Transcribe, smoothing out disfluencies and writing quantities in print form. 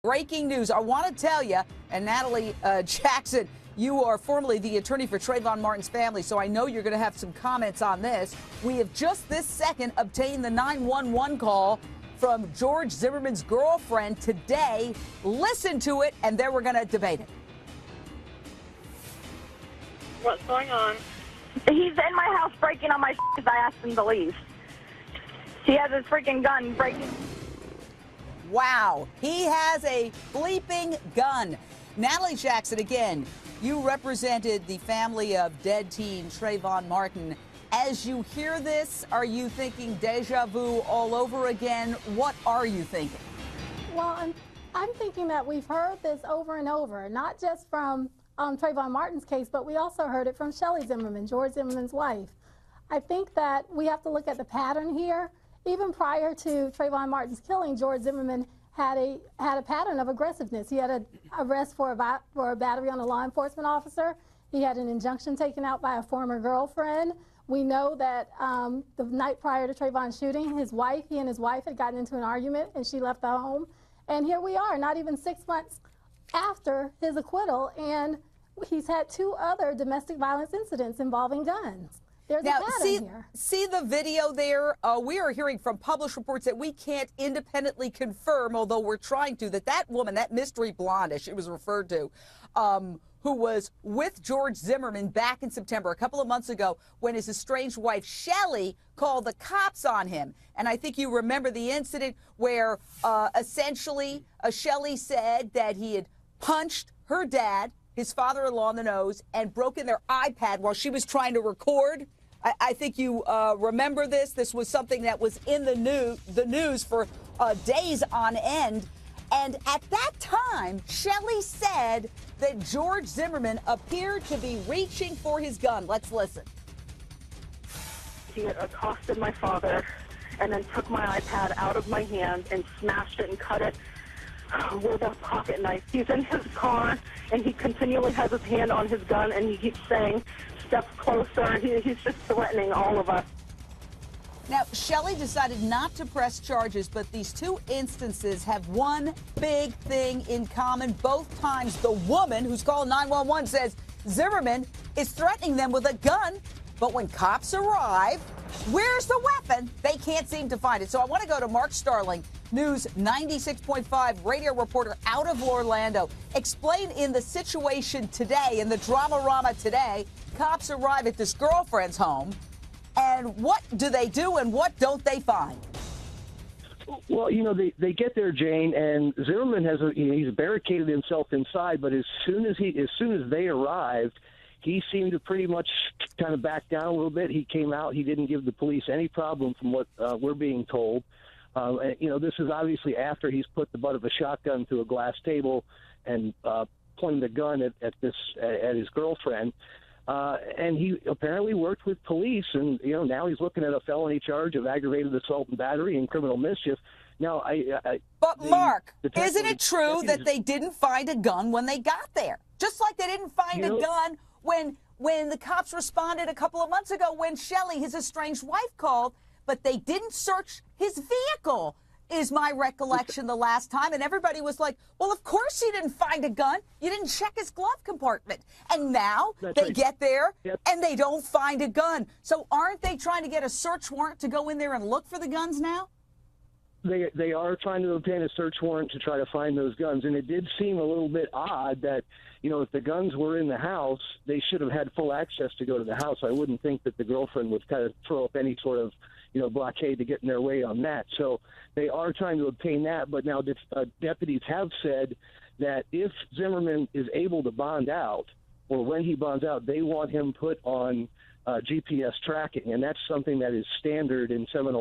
Breaking news. I want to tell you, and Natalie Jackson, you are formerly the attorney for Trayvon Martin's family, so I know you're going to have some comments on this. We have just this second obtained the 911 call from George Zimmerman's girlfriend today. Listen to it, and then we're going to debate it. What's going on? He's in my house breaking on my as I asked him to leave. He has his freaking gun breaking. Wow, he has a bleeping gun. Natalie Jackson, again, you represented the family of dead teen Trayvon Martin. As you hear this, are you thinking deja vu all over again? What are you thinking? Well, I'm thinking that we've heard this over and over, not just from Trayvon Martin's case, but we also heard it from Shelley Zimmerman, George Zimmerman's wife. I think that we have to look at the pattern here. Even prior to Trayvon Martin's killing, George Zimmerman had a pattern of aggressiveness. He had an arrest for a battery on a law enforcement officer. He had an injunction taken out by a former girlfriend. We know that the night prior to Trayvon's shooting, he and his wife had gotten into an argument, and she left the home. And here we are, not even 6 months after his acquittal, and he's had 2 other domestic violence incidents involving guns. There's a pattern here. See the video there? We are hearing from published reports that we can't independently confirm, although we're trying to, that woman, that mystery blonde, as she was referred to, who was with George Zimmerman back in September, a couple of months ago, when his estranged wife, Shelley, called the cops on him. And I think you remember the incident where essentially Shelley said that he had punched her dad, his father-in-law, in the nose and broken their iPad while she was trying to record. I think you remember this. This was something that was in the news for days on end. And at that time, Shelley said that George Zimmerman appeared to be reaching for his gun. Let's listen. He had accosted my father and then took my iPad out of my hand and smashed it and cut it with a pocket knife. He's in his car, and he continually has his hand on his gun, and he keeps saying, "Step closer." He's just threatening all of us. Now, Shelley decided not to press charges, but these 2 instances have one big thing in common. Both times, the woman who's called 911 says Zimmerman is threatening them with a gun. But when cops arrive, where's the weapon? They can't seem to find it. So I want to go to Mark Starling, News 96.5 radio reporter out of Orlando. Explain in the situation today, in the drama-rama today, cops arrive at this girlfriend's home, and what do they do and what don't they find? Well, they get there, Jane, and Zimmerman he's barricaded himself inside, but as soon as they arrived, he seemed to pretty much kind of back down a little bit. He came out. He didn't give the police any problem from what we're being told. This is obviously after he's put the butt of a shotgun to a glass table and pointed a gun at his girlfriend. And he apparently worked with police, and now he's looking at a felony charge of aggravated assault and battery and criminal mischief. Now, Mark, isn't it true that they didn't find a gun when they got there? Just like they didn't find a gun when the cops responded a couple of months ago when Shelley, his estranged wife, called, but they didn't search his vehicle, is my recollection the last time. And everybody was like, well, of course you didn't find a gun. You didn't check his glove compartment. And now they get there and they don't find a gun. So aren't they trying to get a search warrant to go in there and look for the guns now? They are trying to obtain a search warrant to try to find those guns. And it did seem a little bit odd that, if the guns were in the house, they should have had full access to go to the house. I wouldn't think that the girlfriend would kind of throw up any sort of, blockade to get in their way on that. So they are trying to obtain that. But now deputies have said that if Zimmerman is able to bond out, or when he bonds out, they want him put on GPS tracking. And that's something that is standard in Seminole.